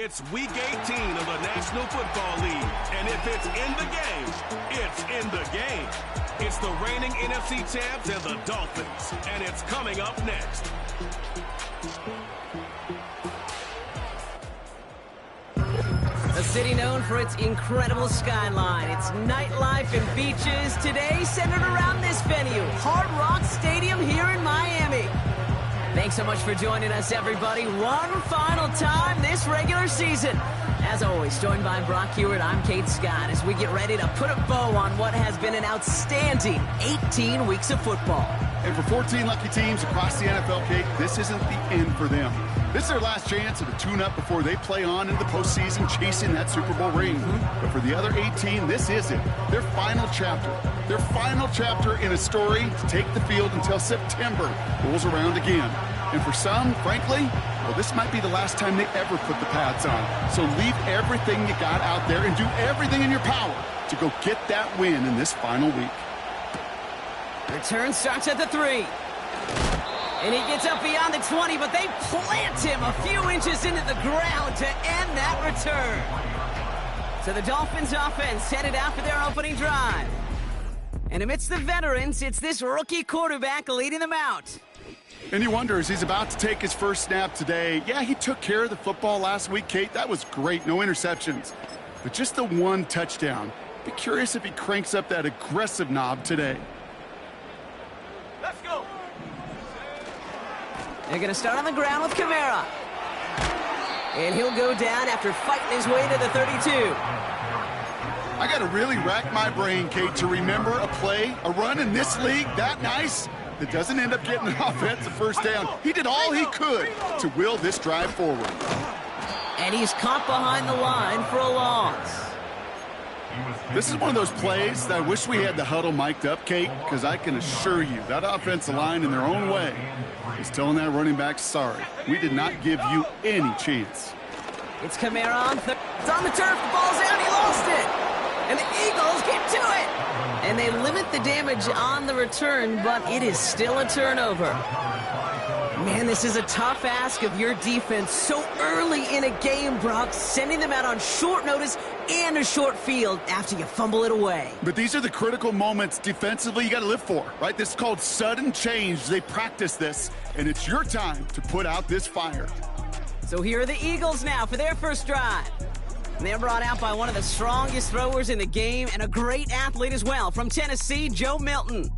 It's Week 18 of the National Football League. And if it's in the game, it's in the game. It's the reigning NFC champs and the Dolphins. And it's coming up next. A city known for its incredible skyline, its nightlife and beaches, today centered around this venue, Hard Rock Stadium here in Miami. Thanks so much for joining us, everybody. One final time this regular season. As always, joined by Brock Hewitt, I'm Kate Scott, as we get ready to put a bow on what has been an outstanding 18 weeks of football. And for 14 lucky teams across the NFL, Kate, this isn't the end for them. This is their last chance at a tune-up before they play on into the postseason chasing that Super Bowl ring. But for the other 18, this is it. Their final chapter. Their final chapter in a story to take the field until September rolls around again. And for some, frankly, well, this might be the last time they ever put the pads on. So leave everything you got out there and do everything in your power to go get that win in this final week. Return starts at the 3. And he gets up beyond the 20, but they plant him a few inches into the ground to end that return. So the Dolphins offense headed out for their opening drive. And amidst the veterans, it's this rookie quarterback leading them out. And he wonders, he's about to take his first snap today. Yeah, he took care of the football last week, Kate. That was great, no interceptions. But just the one touchdown. Be curious if he cranks up that aggressive knob today. Let's go. They're going to start on the ground with Kamara. And he'll go down after fighting his way to the 32. I got to really rack my brain, Kate, to remember a play, a run in this league that nice that doesn't end up getting an offensive first down. He did all he could to will this drive forward. And he's caught behind the line for a loss. This is one of those plays that I wish we had the huddle mic'd up, Kate, because I can assure you that offensive line in their own way is telling that running back, sorry, we did not give you any chance. It's Kamara on third. It's on the turf. The ball's out. He lost it. And the Eagles get to it. And they limit the damage on the return, but it is still a turnover. Man, this is a tough ask of your defense so early in a game, Brock, sending them out on short notice and a short field after you fumble it away. But these are the critical moments defensively you got to live for, right? This is called sudden change. They practice this, and it's your time to put out this fire. So here are the Eagles now for their first drive. And they're brought out by one of the strongest throwers in the game and a great athlete as well from Tennessee, Joe Milton.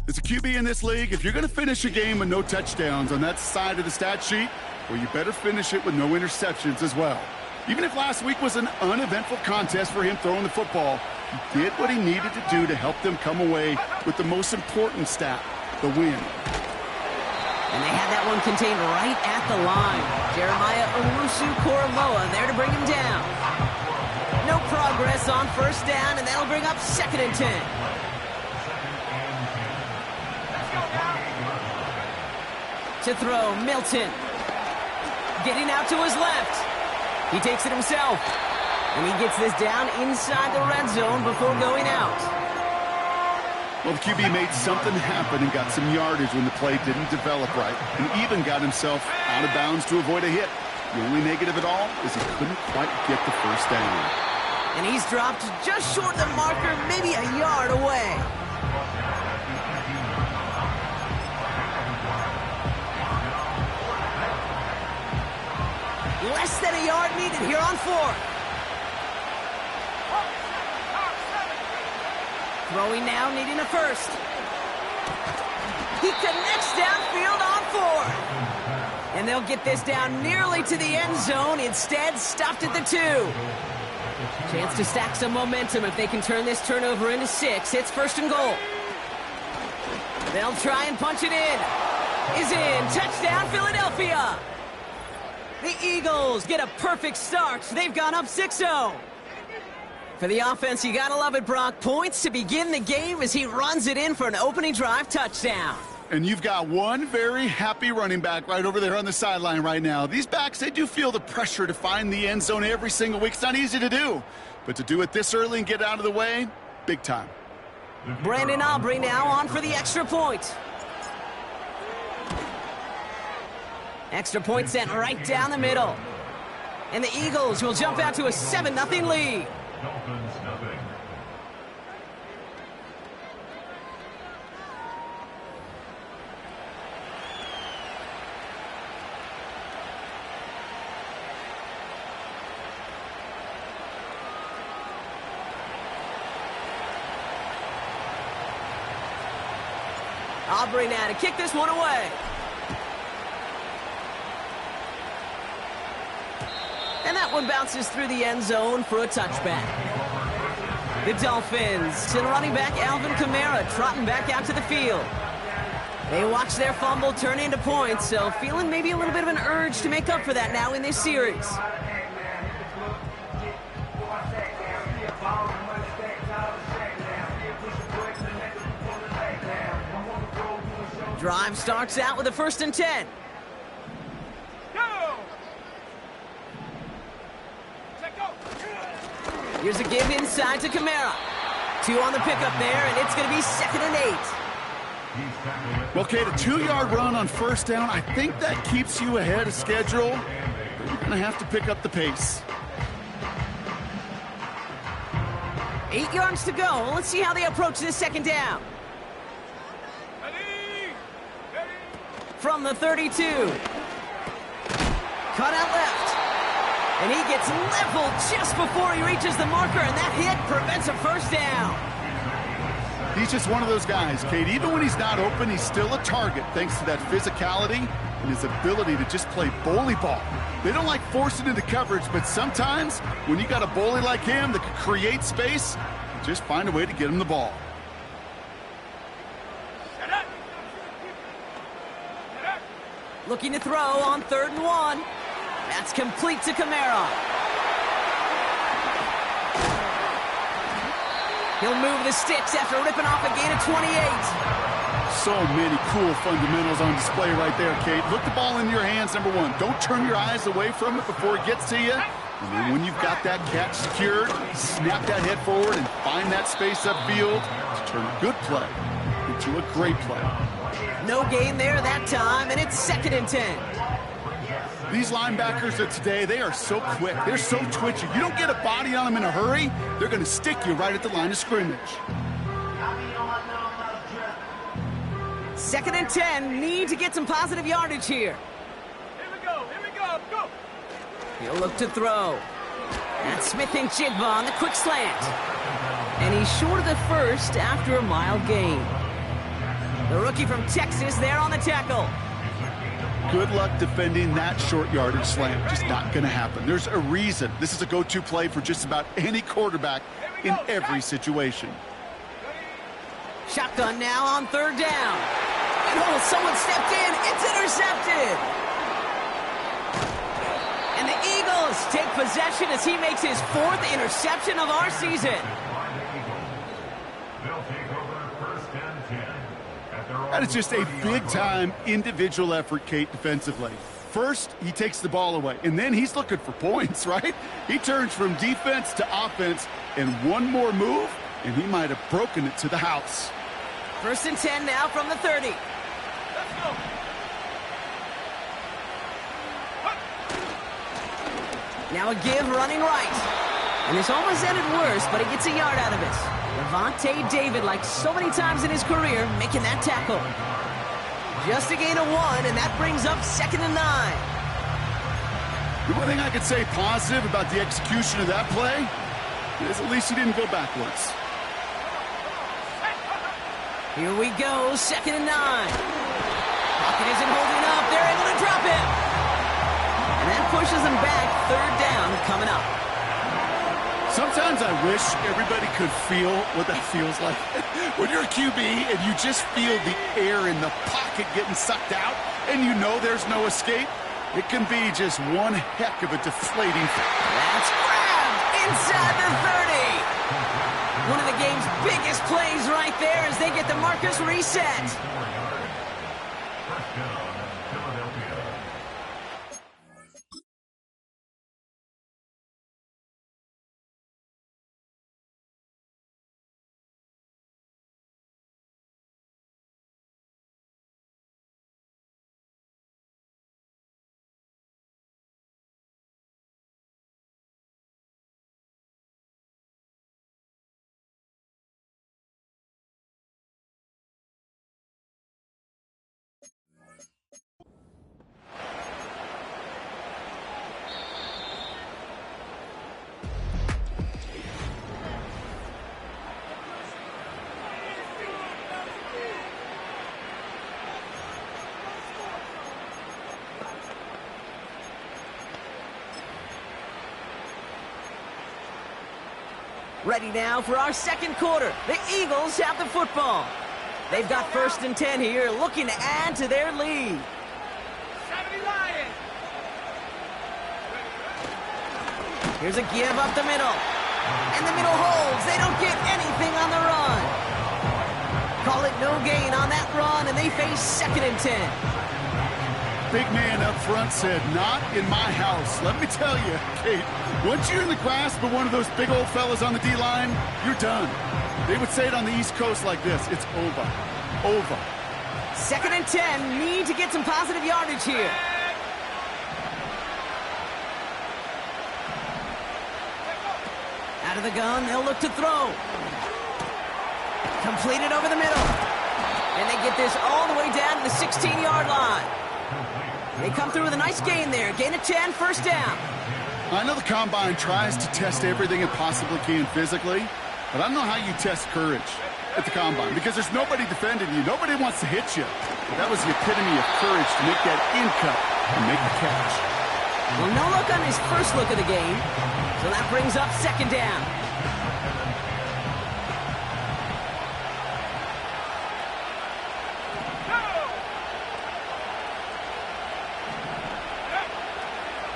As a QB in this league, if you're going to finish a game with no touchdowns on that side of the stat sheet, well, you better finish it with no interceptions as well. Even if last week was an uneventful contest for him throwing the football, he did what he needed to do to help them come away with the most important stat, the win. And they had that one contained right at the line. Jeremiah Owusu-Koramoah there to bring him down. No progress on first down, and that'll bring up 2nd and 10. To throw, Milton. Getting out to his left. He takes it himself. And he gets this down inside the red zone before going out. Well, the QB made something happen and got some yardage when the play didn't develop right. And even got himself out of bounds to avoid a hit. The only negative at all is he couldn't quite get the first down. And he's dropped just short of the marker, maybe a yard away. Less than a yard needed here on 4th. Throwing now, needing a first. He connects downfield on 4th. And they'll get this down nearly to the end zone. Instead, stopped at the 2. Chance to stack some momentum if they can turn this turnover into 6. It's 1st and goal. They'll try and punch it in. Is in. Touchdown, Philadelphia. The Eagles get a perfect start. They've gone up 6-0. For the offense, you gotta love it, Brock. Points to begin the game as he runs it in for an opening drive touchdown. And you've got one very happy running back right over there on the sideline right now. These backs, they do feel the pressure to find the end zone every single week. It's not easy to do. But to do it this early and get out of the way, big time. Brandon Aubrey now on for the extra point. Extra point sent right down the middle. And the Eagles will jump out to a 7-0 lead. Dolphins nothing. Aubrey now to kick this one away. And that one bounces through the end zone for a touchback. The Dolphins to the running back Alvin Kamara trotting back out to the field. They watch their fumble turn into points, so feeling maybe a little bit of an urge to make up for that now in this series. Drive starts out with a 1st and 10. Here's a give inside to Kamara. 2 on the pickup there, and it's going to be 2nd and 8. Okay, the 2-yard run on 1st down, I think that keeps you ahead of schedule. But you're going to have to pick up the pace. 8 yards to go. Let's see how they approach this 2nd down. From the 32. Cut out left. And he gets leveled just before he reaches the marker, and that hit prevents a 1st down. He's just one of those guys, Kate. Even when he's not open, he's still a target thanks to that physicality and his ability to just play bully ball. They don't like forcing into coverage, but sometimes when you got a bully like him that can create space, just find a way to get him the ball. Looking to throw on 3rd and 1. That's complete to Kamara. He'll move the sticks after ripping off a gain of 28. So many cool fundamentals on display right there, Kate. Look the ball in your hands, number 1. Don't turn your eyes away from it before it gets to you. And then when you've got that catch secured, snap that head forward and find that space upfield to turn a good play into a great play. No gain there that time, and it's 2nd and 10. These linebackers of today, they are so quick. They're so twitchy. You don't get a body on them in a hurry, they're going to stick you right at the line of scrimmage. 2nd and 10, need to get some positive yardage here. Here we go. He'll look to throw. That's Smith and Jigba on the quick slant. And he's short of the 1st after a mile gain. The rookie from Texas there on the tackle. Good luck defending that short yardage slant. Just not going to happen. There's a reason. This is a go-to play for just about any quarterback in every situation. Shotgun now on 3rd down. And oh, someone stepped in. It's intercepted. And the Eagles take possession as he makes his 4th interception of our season. They'll take over 1st and 10. That is just a big-time individual effort, Kate, defensively. First, he takes the ball away, and then he's looking for points, right? He turns from defense to offense, and one more move, and he might have broken it to the house. 1st and 10 now from the 30. Let's go. Now a give running right. And this almost ended worse, but he gets a yard out of it. Levante David, like so many times in his career, making that tackle. Just a gain of 1, and that brings up 2nd and 9. The one thing I could say positive about the execution of that play is at least he didn't go backwards. Here we go, 2nd and 9. Pocket isn't holding up. They're able to drop it. And that pushes them back. 3rd down coming up. Sometimes I wish everybody could feel what that feels like. When you're a QB and you just feel the air in the pocket getting sucked out and you know there's no escape, it can be just one heck of a deflating. That's grabbed inside the 30. One of the game's biggest plays right there as they get the markers reset. Ready now for our second quarter. The Eagles have the football. They've got 1st and 10 here, looking to add to their lead. 70 Lions. Here's a give up the middle. And the middle holds. They don't get anything on the run. Call it no gain on that run, and they face 2nd and 10. Big man up front said, not in my house. Let me tell you, Kate, once you're in the grasp of one of those big old fellas on the D-line, you're done. They would say it on the East Coast like this, it's over. Over. 2nd and 10, need to get some positive yardage here. Out of the gun, they'll look to throw. Completed over the middle. And they get this all the way down to the 16-yard line. They come through with a nice gain there. Gain of 10, 1st down. I know the Combine tries to test everything it possibly can physically, but I don't know how you test courage at the Combine because there's nobody defending you. Nobody wants to hit you. But that was the epitome of courage to make that in cut and make the catch. Well, no look on his first look of the game, so that brings up 2nd down.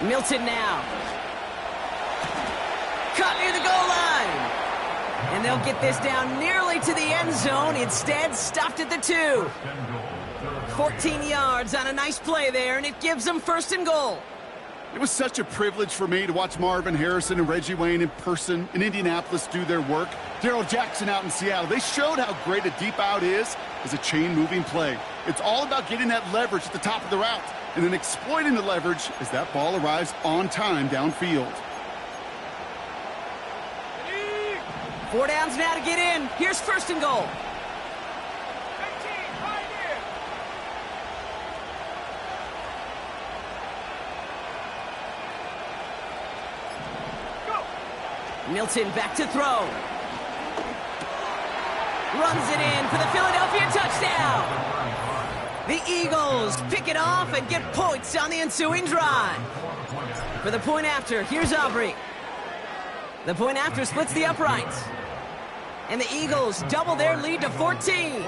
Milton now. Cut near the goal line. And they'll get this down nearly to the end zone. Instead, stopped at the 2. 14 yards on a nice play there, and it gives them 1st and goal. It was such a privilege for me to watch Marvin Harrison and Reggie Wayne in person in Indianapolis do their work. Darrell Jackson out in Seattle. They showed how great a deep out is as a chain-moving play. It's all about getting that leverage at the top of the route and then exploiting the leverage as that ball arrives on time downfield. 4 downs now to get in. Here's 1st and goal. 18, right here. Go. Milton back to throw. Runs it in for the Philadelphia touchdown. The Eagles pick it off and get points on the ensuing drive. For the point after, here's Aubrey. The point after splits the uprights. And the Eagles double their lead to 14.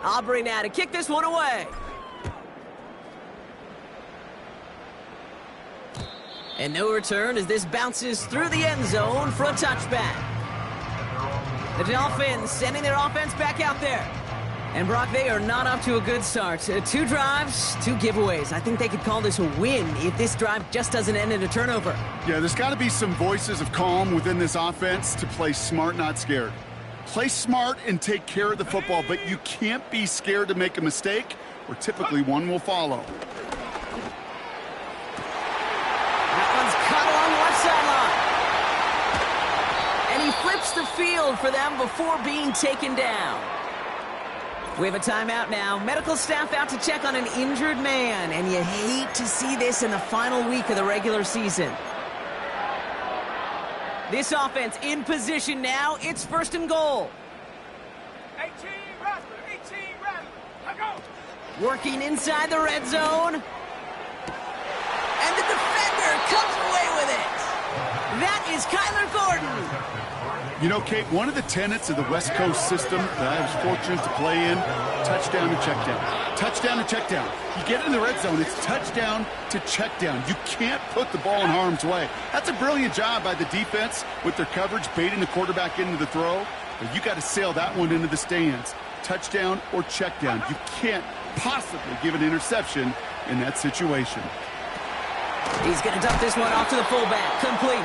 Aubrey now to kick this one away. And no return as this bounces through the end zone for a touchback. The Dolphins sending their offense back out there. And Brock, they are not off to a good start. 2 drives, 2 giveaways. I think they could call this a win if this drive just doesn't end in a turnover. Yeah, there's got to be some voices of calm within this offense to play smart, not scared. Play smart and take care of the football, but you can't be scared to make a mistake, or typically one will follow. That one's cut along one sideline. And he flips the field for them before being taken down. We have a timeout now. Medical staff out to check on an injured man, and you hate to see this in the final week of the regular season. This offense in position now. It's 1st and goal. 18 Rattler, 18 Rattler. I go. Working inside the red zone. And the defender comes away with it. That is Kyler Gordon. You know, Kate, one of the tenets of the West Coast system that I was fortunate to play in, touchdown to check down. Touchdown to check down. You get in the red zone, it's touchdown to check down. You can't put the ball in harm's way. That's a brilliant job by the defense with their coverage, baiting the quarterback into the throw. But you got to sail that one into the stands. Touchdown or check down. You can't possibly give an interception in that situation. He's going to dump this one off to the fullback. Complete.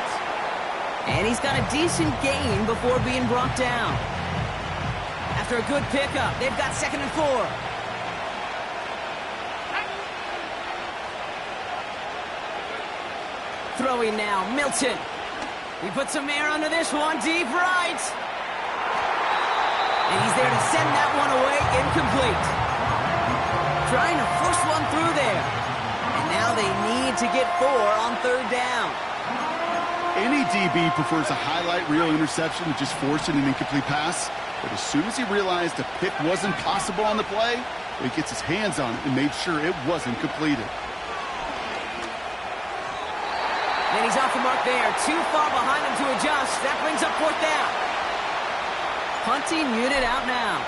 And he's got a decent gain before being brought down. After a good pickup, they've got 2nd and 4. Throwing now, Milton. He puts some air under this one, deep right. And he's there to send that one away, incomplete. Trying to force one through there. And now they need to get 4 on 3rd down. Any DB prefers a highlight reel interception to just forcing an incomplete pass. But as soon as he realized a pick wasn't possible on the play, he gets his hands on it and made sure it wasn't completed. And he's off the mark there. Too far behind him to adjust. That brings up 4th down. Punting unit out now.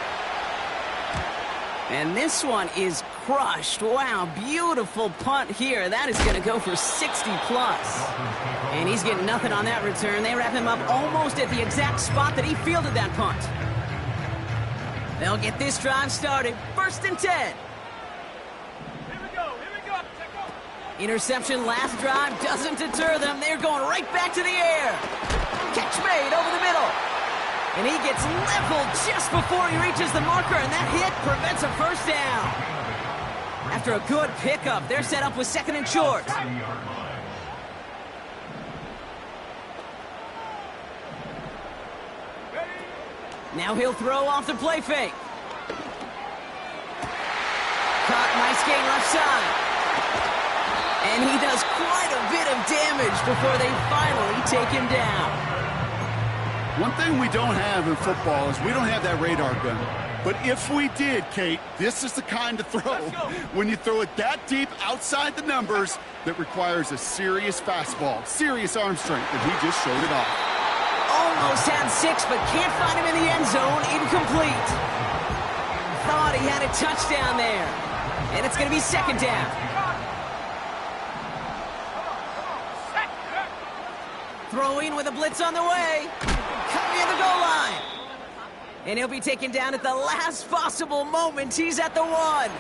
And this one is crushed. Wow, beautiful punt here. That is going to go for 60+. And he's getting nothing on that return. They wrap him up almost at the exact spot that he fielded that punt. They'll get this drive started. 1st and 10. Here we go. Interception last drive doesn't deter them. They're going right back to the air. Catch made over the middle. And he gets leveled just before he reaches the marker, and that hit prevents a 1st down. After a good pickup, they're set up with 2nd and short. Now he'll throw off the play fake. Caught, nice gain left side. And he does quite a bit of damage before they finally take him down. One thing we don't have in football is we don't have that radar gun. But if we did, Kate, this is the kind of throw, when you throw it that deep outside the numbers, that requires a serious fastball, serious arm strength, and he just showed it off. Almost had 6, but can't find him in the end zone. Incomplete. Thought he had a touchdown there. And it's going to be 2nd down. Throwing with a blitz on the way. Coming near the goal line. And he'll be taken down at the last possible moment. He's at the 1.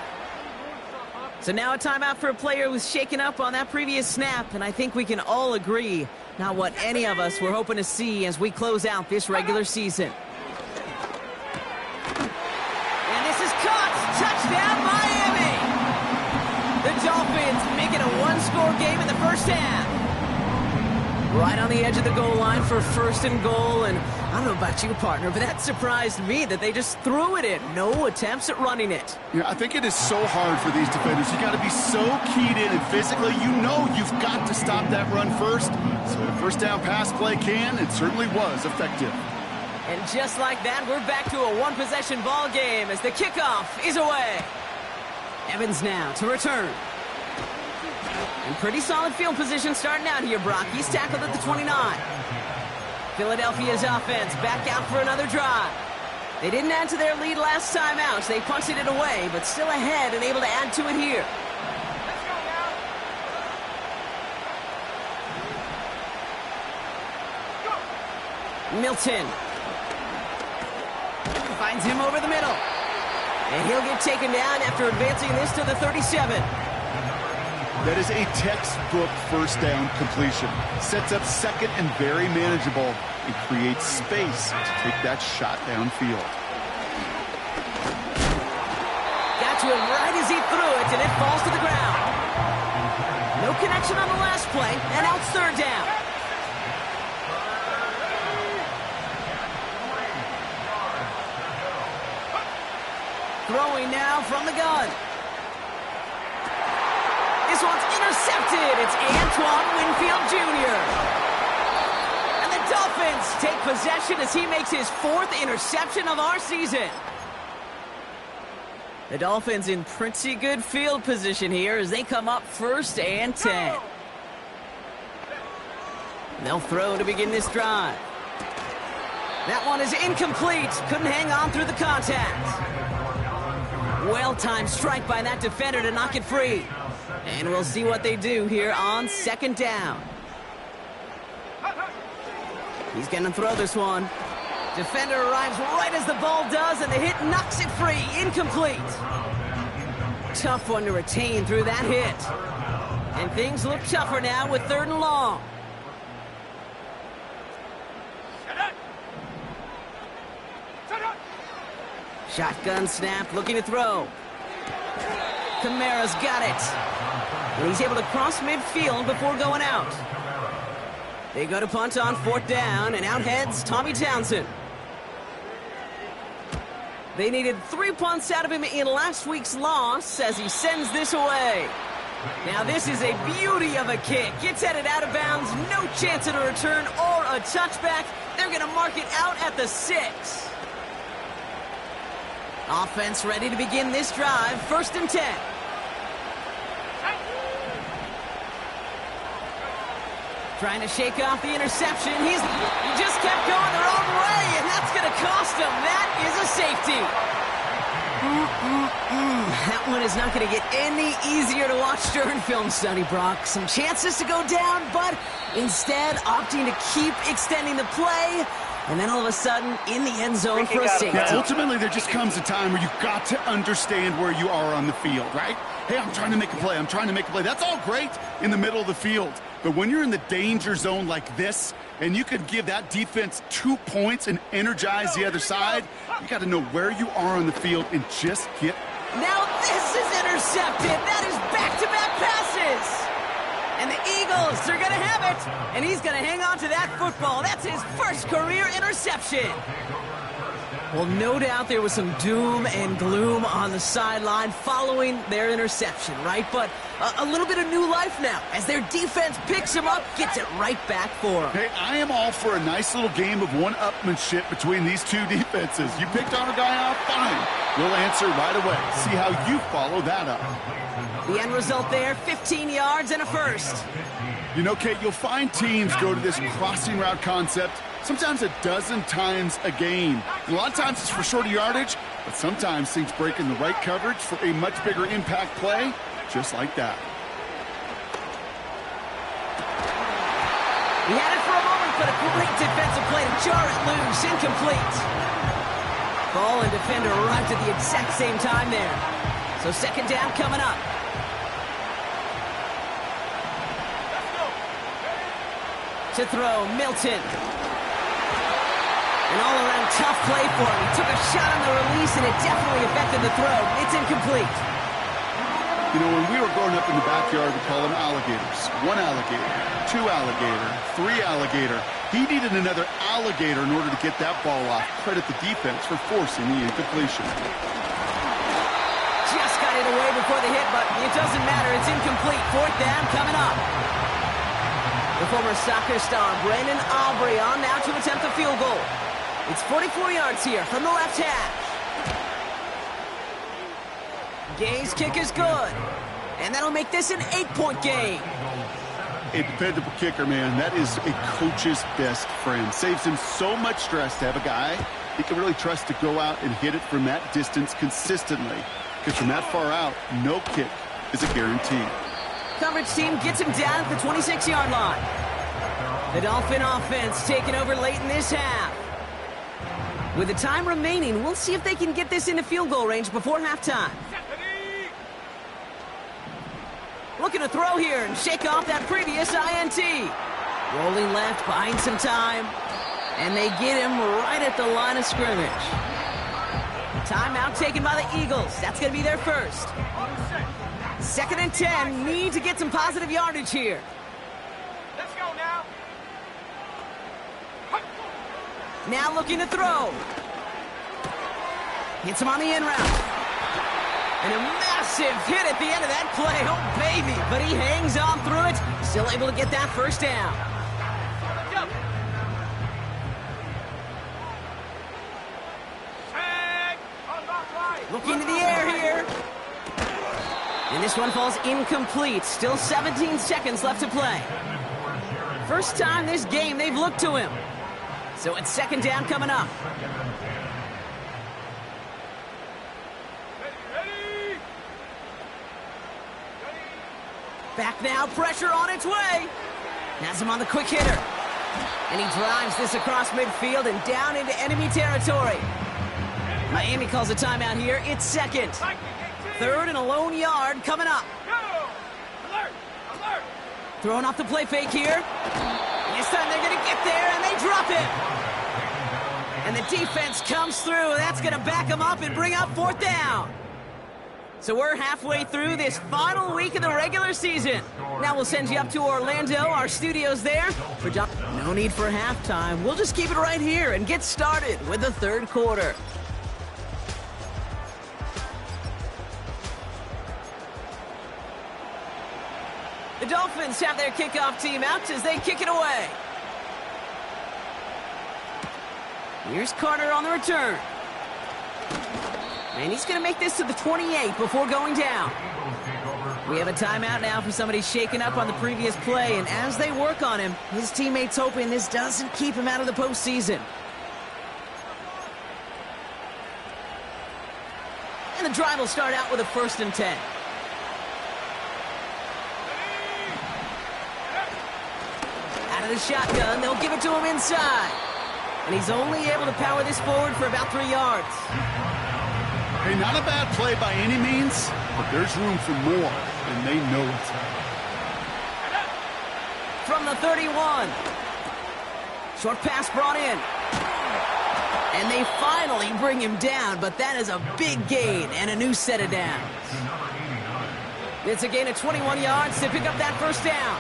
So now a timeout for a player who's shaken up on that previous snap. And I think we can all agree, not what any of us were hoping to see as we close out this regular season. And this is caught. Touchdown, Miami. The Dolphins make it a 1-score game in the 1st half. Right on the edge of the goal line for 1st and goal. And I don't know about you, partner, but that surprised me that they just threw it in. No attempts at running it. Yeah, I think it is so hard for these defenders. You got to be so keyed in and physically, you know you've got to stop that run first. So the 1st down pass play it certainly was effective. And just like that, we're back to a 1-possession ball game as the kickoff is away. Evans now to return. And pretty solid field position starting out here, Brock. He's tackled at the 29. Philadelphia's offense back out for another drive. They didn't add to their lead last time out, so they punted it away, but still ahead and able to add to it here. Let's go now. Go. Milton. Finds him over the middle. And he'll get taken down after advancing this to the 37. That is a textbook first down completion. Sets up second and very manageable and creates space to take that shot downfield. Got to him right as he threw it, and it falls to the ground. No connection on the last play, and now it's third down. Throwing now from the gun. This one's intercepted. It's Antoine Winfield Jr. And the Dolphins take possession as he makes his 4th interception of our season. The Dolphins in pretty good field position here as they come up 1st and 10. They'll throw to begin this drive. That one is incomplete. Couldn't hang on through the contact. Well-timed strike by that defender to knock it free. And we'll see what they do here on 2nd down. He's going to throw this one. Defender arrives right as the ball does, and the hit knocks it free. Incomplete. Tough one to retain through that hit. And things look tougher now with 3rd and long. Shotgun snap, looking to throw. Kamara's got it. And he's able to cross midfield before going out. They go to punt on 4th down, and out heads Tommy Townsend. They needed 3 punts out of him in last week's loss as he sends this away. Now this is a beauty of a kick. Gets headed out of bounds, no chance at a return or a touchback. They're going to mark it out at the 6. Offense ready to begin this drive, 1st and 10. Trying to shake off the interception. He just kept going the wrong way, and that's going to cost him. That is a safety. That one is not going to get any easier to watch during film study, Brock. Some chances to go down, but instead opting to keep extending the play. And then all of a sudden, in the end zone for a safety. Yeah, ultimately, there just comes a time where you've got to understand where you are on the field, right? Hey, I'm trying to make a play. I'm trying to make a play. That's all great in the middle of the field. But when you're in the danger zone like this, and you could give that defense 2 points and energize the other side, you got to know where you are on the field and just get... Now this is intercepted. That is back-to-back passes. And the Eagles are going to have it. And he's going to hang on to that football. That's his 1st career interception. Well, no doubt there was some doom and gloom on the sideline following their interception, right? But a little bit of new life now as their defense picks him up, gets it right back for him. Hey, I am all for a nice little game of one-upmanship between these two defenses. You picked on a guy off, fine. We'll answer right away. See how you follow that up. The end result there, 15 yards and a 1st. You know, Kate, you'll find teams go to this crossing route concept sometimes a dozen times a game. And a lot of times it's for shorter yardage, but sometimes things break in the right coverage for a much bigger impact play, just like that. He had it for a moment, but a great defensive play to jar it loose, incomplete. Ball and defender arrived at the exact same time there. So 2nd down coming up. To throw, Milton. An all-around tough play for him. He took a shot on the release, and it definitely affected the throw. It's incomplete. You know, when we were growing up in the backyard, we call them alligators. 1 alligator, 2 alligator, 3 alligator. He needed another alligator in order to get that ball off. Credit the defense for forcing the incompletion. Just got it away before the hit, but it doesn't matter. It's incomplete. 4th down coming up. The former soccer star, Brandon Aubrey, on now to attempt a field goal. It's 44 yards here from the left hash. Gay's kick is good. And that'll make this an 8-point game. A dependable kicker, man. That is a coach's best friend. Saves him so much stress to have a guy he can really trust to go out and hit it from that distance consistently. Because from that far out, no kick is a guarantee. Coverage team gets him down at the 26-yard line. The Dolphin offense taking over late in this half. With the time remaining, we'll see if they can get this into field goal range before halftime. Looking to throw here and shake off that previous INT. Rolling left, buying some time. And they get him right at the line of scrimmage. Timeout taken by the Eagles. That's going to be their first. 2nd and 10. Need to get some positive yardage here. Let's go now. Now looking to throw. Hits him on the end route. And a massive hit at the end of that play. Oh, baby. But he hangs on through it. Still able to get that first down. Looking to the air here. And this one falls incomplete. Still 17 seconds left to play. First time this game they've looked to him. So it's 2nd down coming up. Back now, pressure on its way. Has him on the quick hitter. And he drives this across midfield and down into enemy territory. Miami calls a timeout here. It's 2nd. 3rd and a lone yard coming up. Throwing off the play fake here. This time they're going to get there, and they drop it. And the defense comes through. That's going to back them up and bring up 4th down. So we're halfway through this final week of the regular season. Now we'll send you up to Orlando, our studios there. For John. No need for halftime. We'll just keep it right here and get started with the 3rd quarter. The Dolphins have their kickoff team out as they kick it away. Here's Carter on the return. And he's going to make this to the 28 before going down. We have a timeout now for somebody shaken up on the previous play, and as they work on him, his teammates hoping this doesn't keep him out of the postseason. And the drive will start out with a 1st and 10. Out of the shotgun, they'll give it to him inside. And he's only able to power this forward for about 3 yards. Hey, not a bad play by any means, but there's room for more, and they know it. From the 31. Short pass brought in. And they finally bring him down, but that is a big gain and a new set of downs. It's a gain of 21 yards to pick up that first down.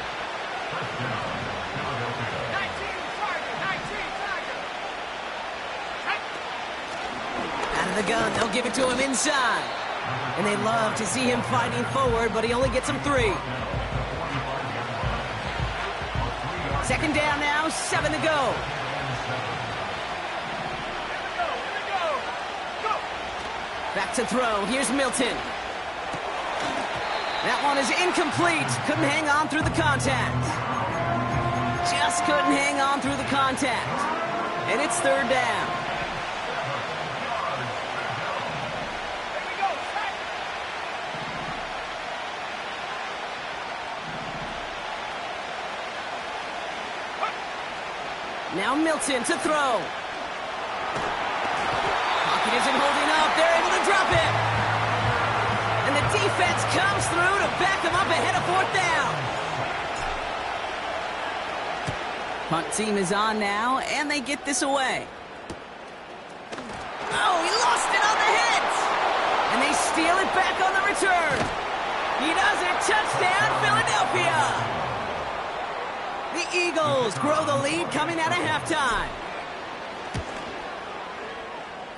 The gun, they'll give it to him inside. And they love to see him fighting forward, but he only gets him 3. 2nd down now, 7 to go. Back to throw, here's Milton. That one is incomplete. Couldn't hang on through the contact. Just couldn't hang on through the contact. And it's 3rd down. Now Milton to throw. Pocket isn't holding up. They're able to drop it. And the defense comes through to back them up ahead of 4th down. Punt team is on now, and they get this away. Oh, he lost it on the hit. And they steal it back on the return. He does it. Touchdown, Philadelphia. The Eagles grow the lead coming out of halftime.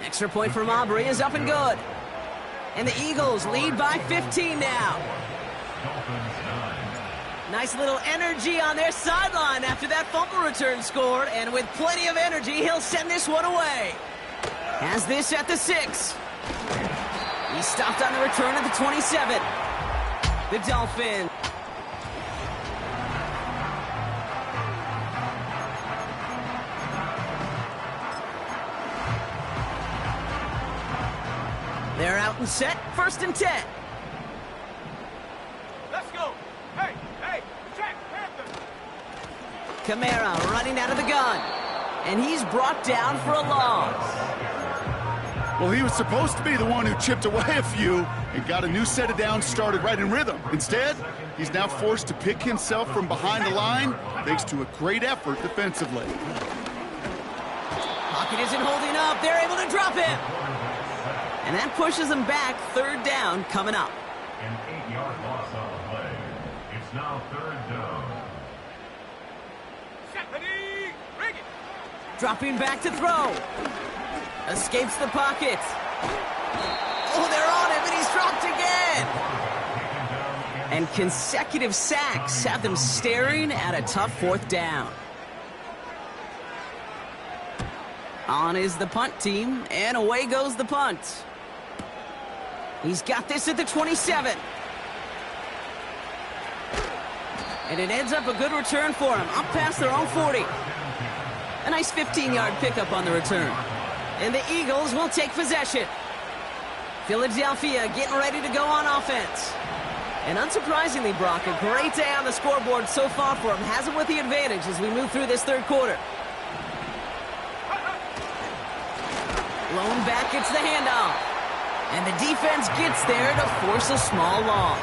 Extra point from Aubrey is up and good. And the Eagles lead by 15 now. Nice little energy on their sideline after that fumble return scored. And with plenty of energy, he'll send this one away. Has this at the 6. He stopped on the return at the 27. The Dolphins. They're out and set, 1st and 10. Let's go. Hey, Jack Panther. Kamara running out of the gun. And he's brought down for a loss. Well, he was supposed to be the one who chipped away a few and got a new set of downs started right in rhythm. Instead, he's now forced to pick himself from behind the line thanks to a great effort defensively. Pocket isn't holding up. They're able to drop him. And that pushes them back. 3rd down coming up. An 8-yard loss on the play. It's now 3rd down. Stephanie, bring it. Dropping back to throw. Escapes the pocket. Oh, they're on him, and he's dropped again. And consecutive sacks have them staring at a tough 4th down. On is the punt team, and away goes the punt. He's got this at the 27. And it ends up a good return for him, up past their own 40. A nice 15-yard pickup on the return. And the Eagles will take possession. Philadelphia getting ready to go on offense. And unsurprisingly, Brock, a great day on the scoreboard so far for him. Has him with the advantage as we move through this 3rd quarter. Blown back, gets the handoff. And the defense gets there to force a small loss.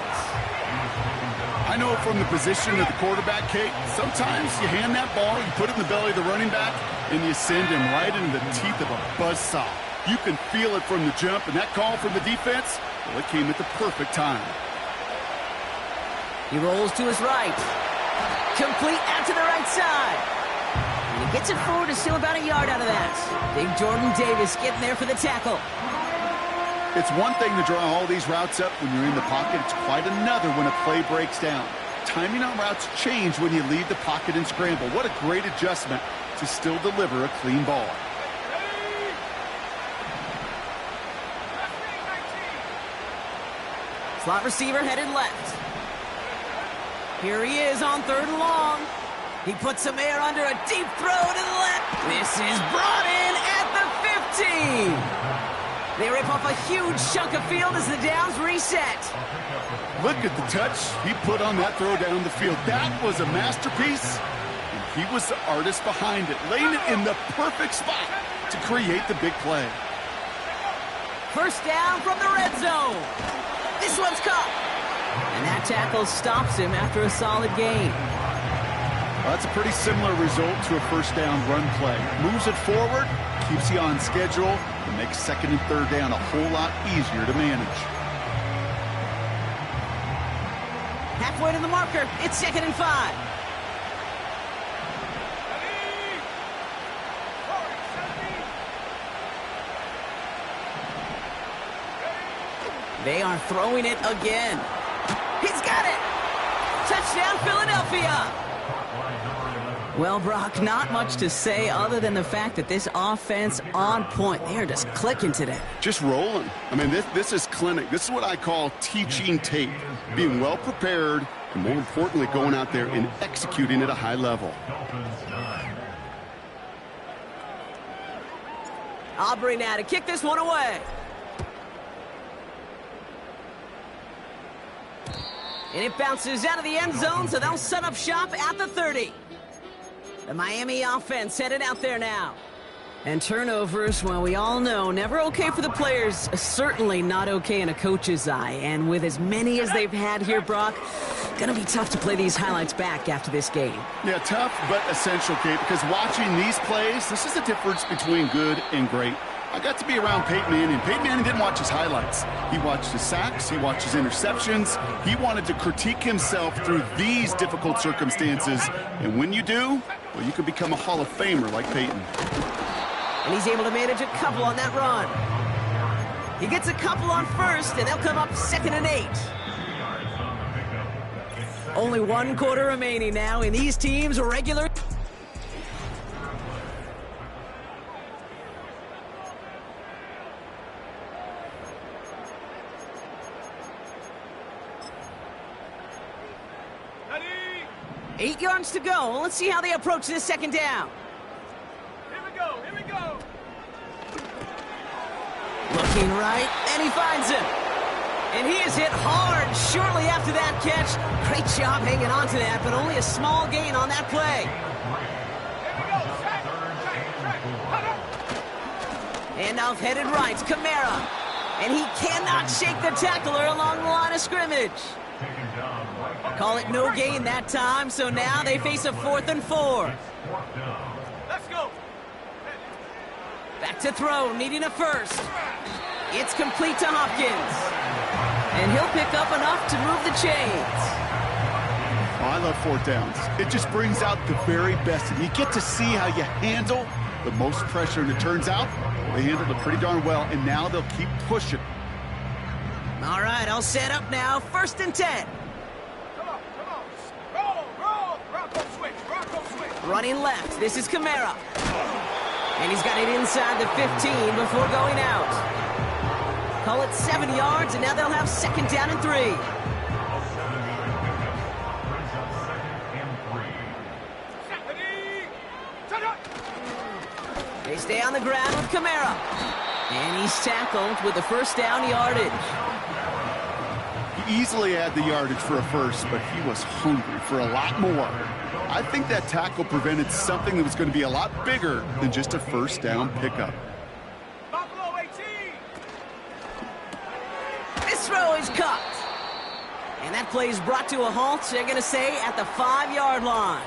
I know from the position of the quarterback, Kate, sometimes you hand that ball, you put it in the belly of the running back, and you send him right into the teeth of a buzzsaw. You can feel it from the jump, and that call from the defense, well, it came at the perfect time. He rolls to his right. Complete out to the right side. And he gets it forward to steal about a yard out of that. Big Jordan Davis getting there for the tackle. It's one thing to draw all these routes up when you're in the pocket. It's quite another when a play breaks down. Timing on routes change when you leave the pocket and scramble. What a great adjustment to still deliver a clean ball. Slot receiver headed left. Here he is on 3rd and long. He puts some air under a deep throw to the left. This is brought in at the 15. They rip off a huge chunk of field as the downs reset. Look at the touch he put on that throw down the field. That was a masterpiece. And he was the artist behind it, laying it in the perfect spot to create the big play. 1st down from the red zone. This one's caught. And that tackle stops him after a solid gain. Well, that's a pretty similar result to a 1st down run play. Moves it forward, keeps you on schedule, and makes 2nd and 3rd down a whole lot easier to manage. Halfway to the marker, it's 2nd and 5. They are throwing it again. He's got it! Touchdown, Philadelphia! Well, Brock, not much to say other than the fact that this offense on point. They are just clicking today. Just rolling. I mean, this is clinic. This is what I call teaching tape. Being well prepared, and more importantly, going out there and executing at a high level. Aubrey now to kick this one away. And it bounces out of the end zone, so they'll set up shop at the 30. The Miami offense headed out there now. And turnovers, well, we all know, never okay for the players, certainly not okay in a coach's eye. And with as many as they've had here, Brock, gonna be tough to play these highlights back after this game. Yeah, tough but essential, Kate, because watching these plays, this is the difference between good and great. I got to be around Peyton Manning. Peyton Manning didn't watch his highlights. He watched his sacks. He watched his interceptions. He wanted to critique himself through these difficult circumstances. And when you do, well, you can become a Hall of Famer like Peyton. And he's able to manage a couple on that run. He gets a couple on 1st, and they'll come up 2nd and 8. Only 1 quarter remaining now, and these teams are regular. Ready? 8 yards to go. Let's see how they approach this 2nd down. Here we go, here we go. Looking right, and he finds him. And he is hit hard shortly after that catch. Great job hanging on to that, but only a small gain on that play. Handoff headed right, Kamara. And he cannot shake the tackler along the line of scrimmage. Call it no gain that time, so now they face a 4th and 4. Let's go. Back to throw, needing a first. It's complete to Hopkins. And he'll pick up enough to move the chains. Oh, I love 4th downs. It just brings out the very best. And you get to see how you handle the most pressure. And it turns out they handled it pretty darn well. And now they'll keep pushing. All right, I'll set up now. 1st and 10. Come on. Roll. Rocco switch. Running left, this is Kamara. And he's got it inside the 15 before going out. Call it 7 yards, and now they'll have 2nd down and 3. They stay on the ground with Kamara. And he's tackled with the 1st down yardage. He easily had the yardage for a first, but he was hungry for a lot more. I think that tackle prevented something that was going to be a lot bigger than just a 1st down pickup. Buffalo 18. This throw is caught. And that play is brought to a halt, they're going to say, at the 5-yard line.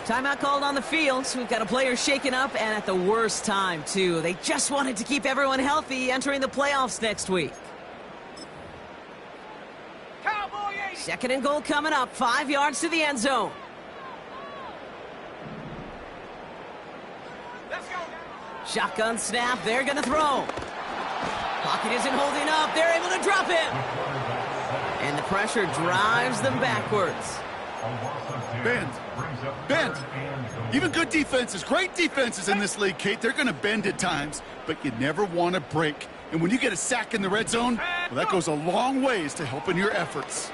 Timeout called on the field, so we've got a player shaken up, and at the worst time, too. They just wanted to keep everyone healthy entering the playoffs next week. Cowboy 80. 2nd and goal coming up, 5 yards to the end zone. Let's go. Shotgun snap, they're going to throw. Pocket isn't holding up, they're able to drop him. And the pressure drives them backwards. Bend. Even good defenses, great defenses in this league, Kate, they're going to bend at times, but you never want to break. And when you get a sack in the red zone, well, that goes a long ways to helping your efforts.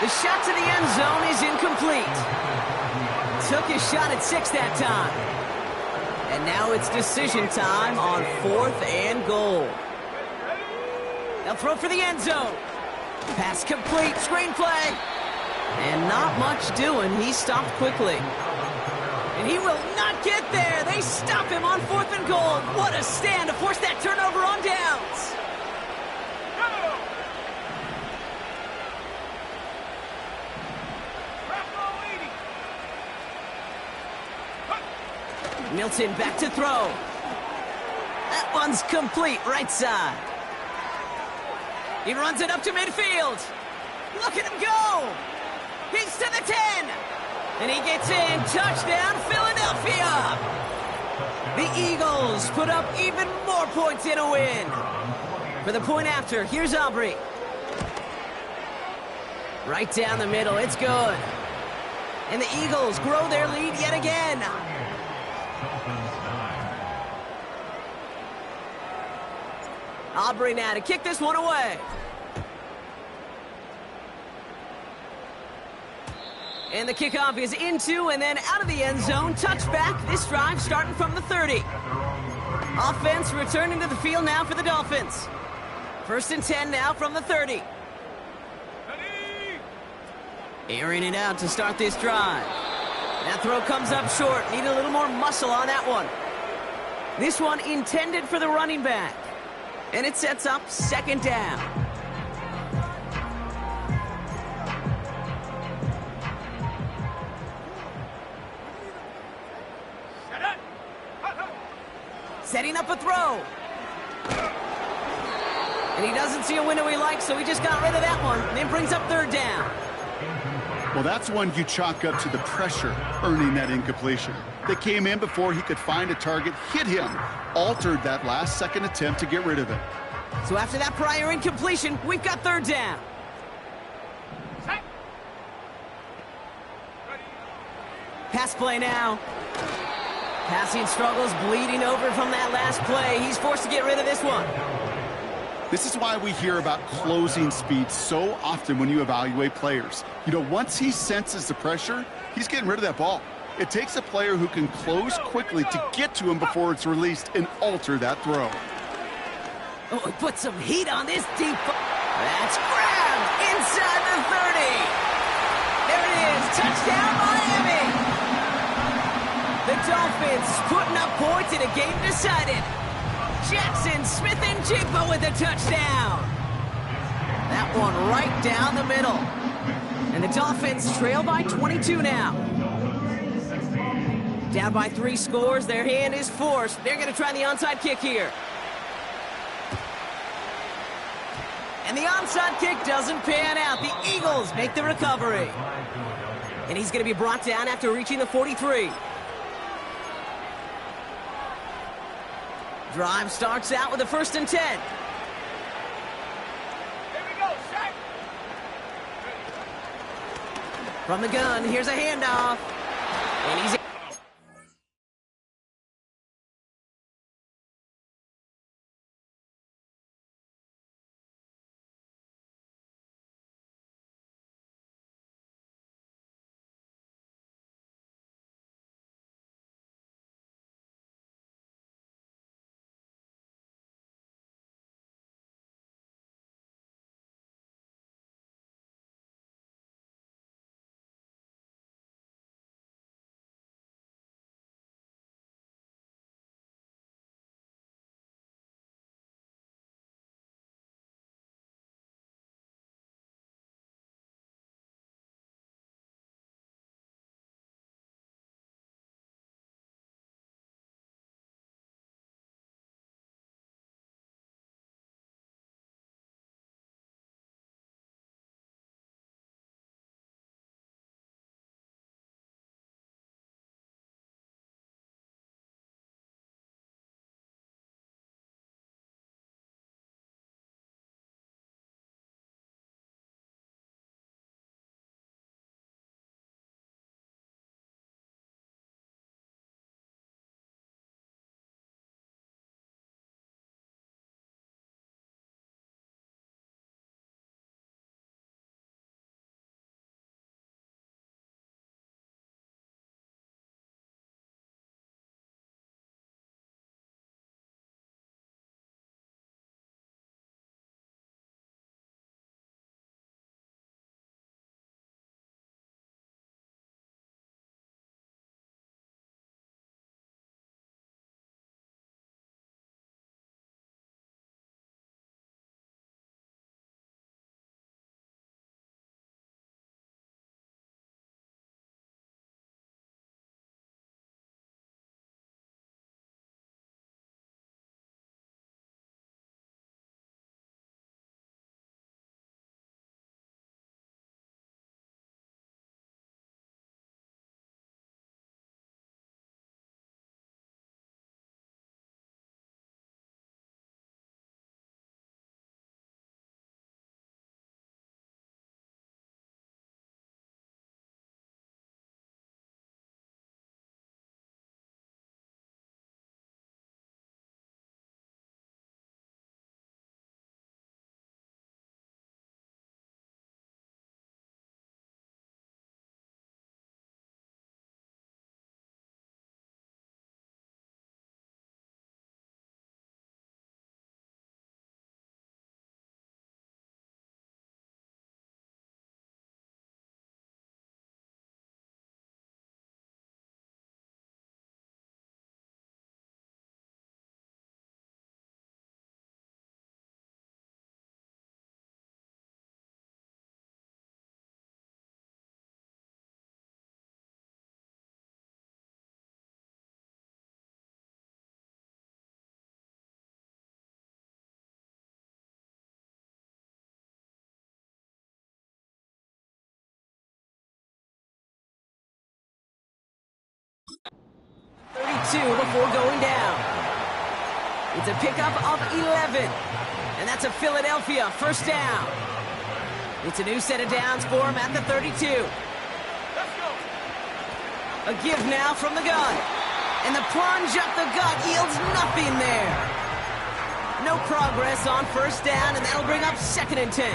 The shot to the end zone is incomplete. Took his shot at 6 that time. And now it's decision time on 4th and goal. They'll throw for the end zone. Pass complete, screenplay. And not much doing. He stopped quickly. And he will not get there. They stop him on 4th and goal. What a stand to force that turnover on downs. Milton back to throw. That one's complete, right side. He runs it up to midfield. Look at him go. He's to the 10. And he gets in. Touchdown, Philadelphia. The Eagles put up even more points in a win. For the point after, here's Aubrey. Right down the middle, it's good. And the Eagles grow their lead yet again. Aubrey now to kick this one away. And the kickoff is into and then out of the end zone. Touchback. This drive starting from the 30. Offense returning to the field now for the Dolphins. 1st and 10 now from the 30. Airing it out to start this drive. That throw comes up short. Need a little more muscle on that one. This one intended for the running back. And it sets up 2nd down. Setting up a throw. And he doesn't see a window he likes, so he just got rid of that one. And then brings up 3rd down. Well, that's one you chalk up to the pressure earning that incompletion. They came in before he could find a target, hit him, altered that last-second attempt to get rid of it. So after that prior incompletion, we've got 3rd down. Pass play now. Passing struggles bleeding over from that last play. He's forced to get rid of this one. This is why we hear about closing speed so often when you evaluate players. You know, once he senses the pressure, he's getting rid of that ball. It takes a player who can close quickly to get to him before it's released and alter that throw. Oh, he put some heat on this deep. That's grabbed inside the 30. There it is. Touchdown, Miami. The Dolphins putting up points in a game decided. Jackson Smith-Njigba with a touchdown. That one right down the middle. And the Dolphins trail by 22 now. Down by 3 scores. Their hand is forced. They're going to try the onside kick here. And the onside kick doesn't pan out. The Eagles make the recovery. And he's going to be brought down after reaching the 43. Drive starts out with a 1st and 10. Here we go, Shaq. From the gun, here's a handoff. And he's... before going down. It's a pickup of 11. And that's a Philadelphia 1st down. It's a new set of downs for him at the 32. Let's go. A give now from the gun. And the plunge up the gut yields nothing there. No progress on 1st down, and that'll bring up 2nd and 10.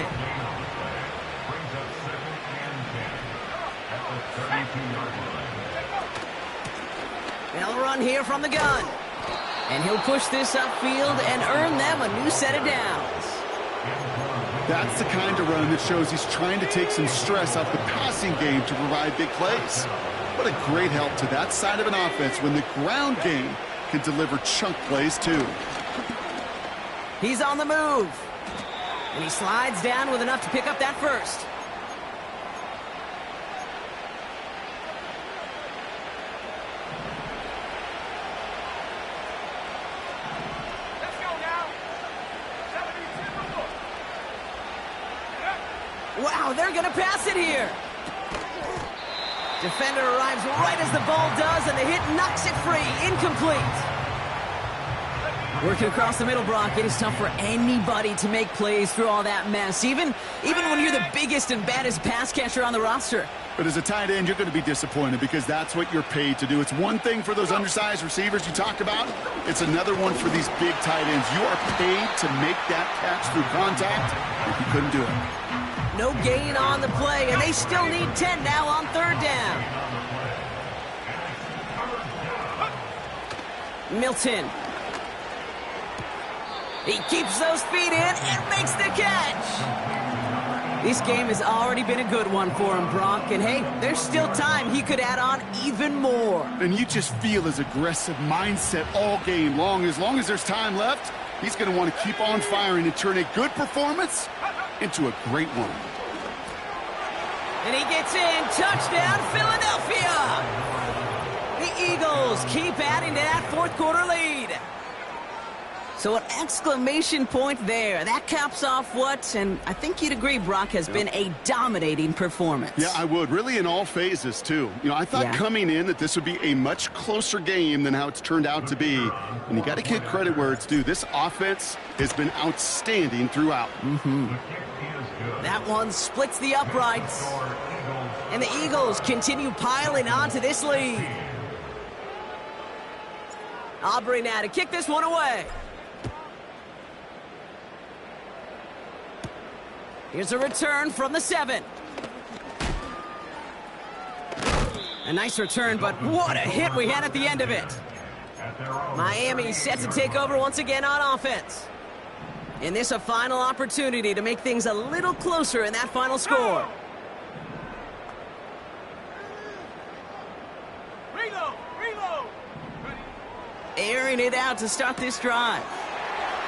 Brings up 2nd and 10 at the 32-yard line. They'll run here from the gun. And he'll push this upfield and earn them a new set of downs. That's the kind of run that shows he's trying to take some stress off the passing game to provide big plays. What a great help to that side of an offense when the ground game can deliver chunk plays too. He's on the move. And he slides down with enough to pick up that first. Let's go now. 72. Wow, they're going to pass it here. Defender arrives right as the ball does, and the hit knocks it free. Incomplete. Working across the middle, Brock, it is tough for anybody to make plays through all that mess, even when you're the biggest and baddest pass catcher on the roster. But as a tight end, you're going to be disappointed because that's what you're paid to do. It's one thing for those undersized receivers you talk about. It's another one for these big tight ends. You are paid to make that catch through contact. If you couldn't do it. No gain on the play, and they still need 10 now on third down. Milton. He keeps those feet in and makes the catch. This game has already been a good one for him, Brock. And hey, there's still time. He could add on even more. And you just feel his aggressive mindset all game long. As there's time left, he's going to want to keep on firing and turn a good performance into a great one. And he gets in. Touchdown, Philadelphia! The Eagles keep adding to that fourth quarter lead. So an exclamation point there. That caps off what, and I think you'd agree, Brock, has been a dominating performance. Yeah, I would. Really in all phases, too. You know, I thought coming in that this would be a much closer game than how it's turned out to be. And you got to give credit where it's due. This offense has been outstanding throughout. That one splits the uprights. And the Eagles continue piling on to this lead. Aubrey now to kick this one away. Here's a return from the 7. A nice return, but what a hit we had at the end of it. Miami set to take over once again on offense. And this a final opportunity to make things a little closer in that final score. Reload. Airing it out to start this drive.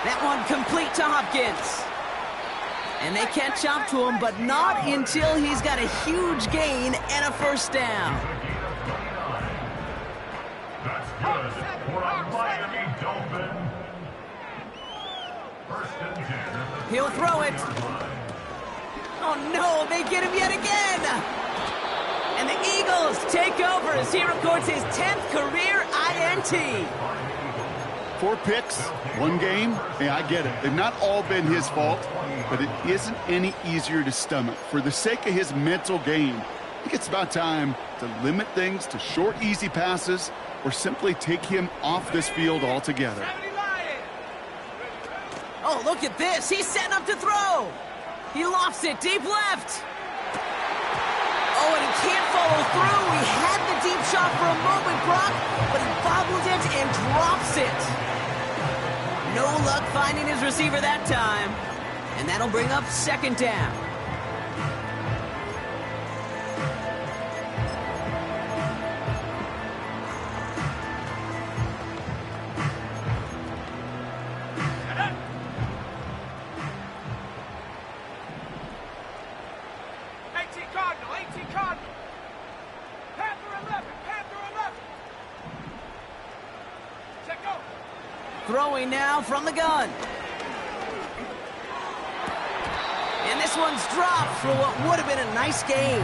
That one complete to Hopkins. And they catch up to him, but not until he's got a huge gain and a first down. That's good for a Miami Dolphin. First and 10. He'll throw it. Oh no, they get him yet again. And the Eagles take over as he records his 10th career INT. 4 picks, 1 game. Hey, I get it. They've not all been his fault, but it isn't any easier to stomach. For the sake of his mental game, I think it's about time to limit things to short, easy passes or simply take him off this field altogether. Oh, look at this. He's setting up to throw. He lofts it deep left. Oh, and he can't follow through. He had the deep shot for a moment, Brock, but he bobbled it and drops it. No luck finding his receiver that time. And that'll bring up second down. Throwing now from the gun. And this one's dropped for what would have been a nice gain.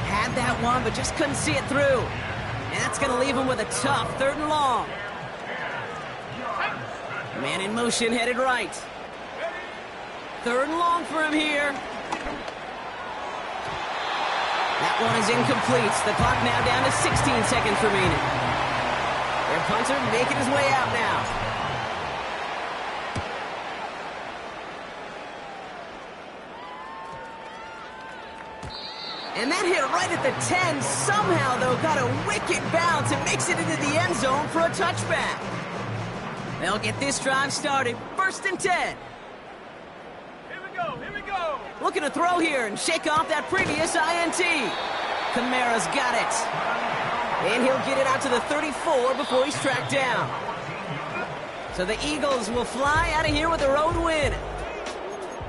Had that one, but just couldn't see it through. And that's going to leave him with a tough 3rd and long. Man in motion, headed right. 3rd and long for him here. That one is incomplete. The clock now down to 16 seconds remaining. Their punter making his way out now. And that hit right at the 10 somehow, though, got a wicked bounce and makes it into the end zone for a touchback. They'll get this drive started. 1st and 10. Here we go, here we go. Looking to throw here and shake off that previous INT. Kamara's got it. And he'll get it out to the 34 before he's tracked down. So the Eagles will fly out of here with a road win.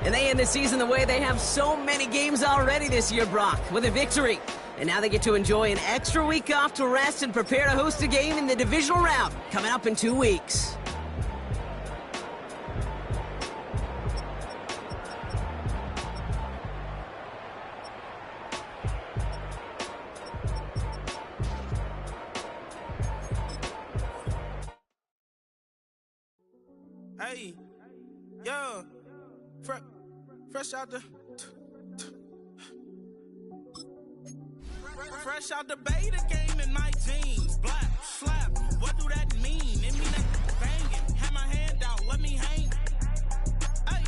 And they end the season the way they have so many games already this year, Brock, with a victory. And now they get to enjoy an extra week off to rest and prepare to host a game in the divisional round coming up in 2 weeks. Hey, yeah, fresh out the beta game in my jeans. Black, slap, what do that mean? It mean that banging, have my hand out, let me hang. Hey,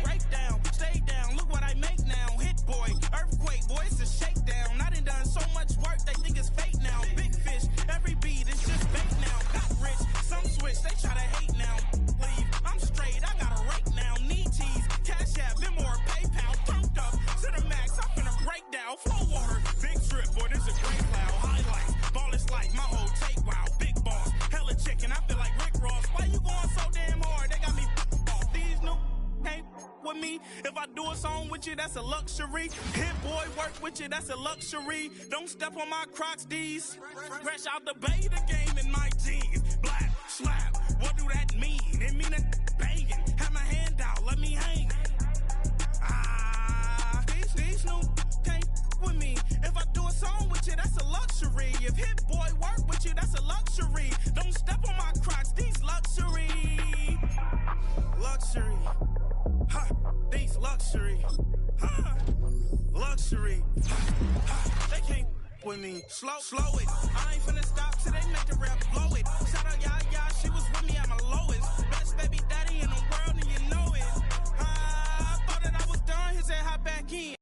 break down, stay down, look what I make now. Hit boy, earthquake, boy, it's a shakedown. I done so much work, they think it's fake now. Big fish, every beat is just bait now. Got rich, some switch, they try to hate now. Leave, I'm straight, I got a rake now. Need tease, cash app, Venmo or PayPal. Turned up to the max, I'm finna break down. Flow water, big trip, boy, this a great cloud. Highlights, ball is like my whole take, wow. Big boss, hella chicken, I feel like Rick Ross. Why you going so damn hard? They got me off. These new can't with me. If I do a song with you, that's a luxury. Hit boy, work with you, that's a luxury. Don't step on my Crocs, these. Fresh out the beta game in my jeans. Black, slap, what do that mean? It mean that banging, have my hand out, let me hang. These new can't with me. If I do a song with you, that's a luxury. If hit boy work with you, that's a luxury. Don't step on my Crocs, these luxury. Luxury. Ha, these luxury. Ha, luxury. Ha, they can't with me. Slow it. I ain't finna stop till they make the rap blow it. Shout out Yaya, she was with me at my lowest. Best baby daddy in the world and you know it. I thought that I was done, he said hop back in.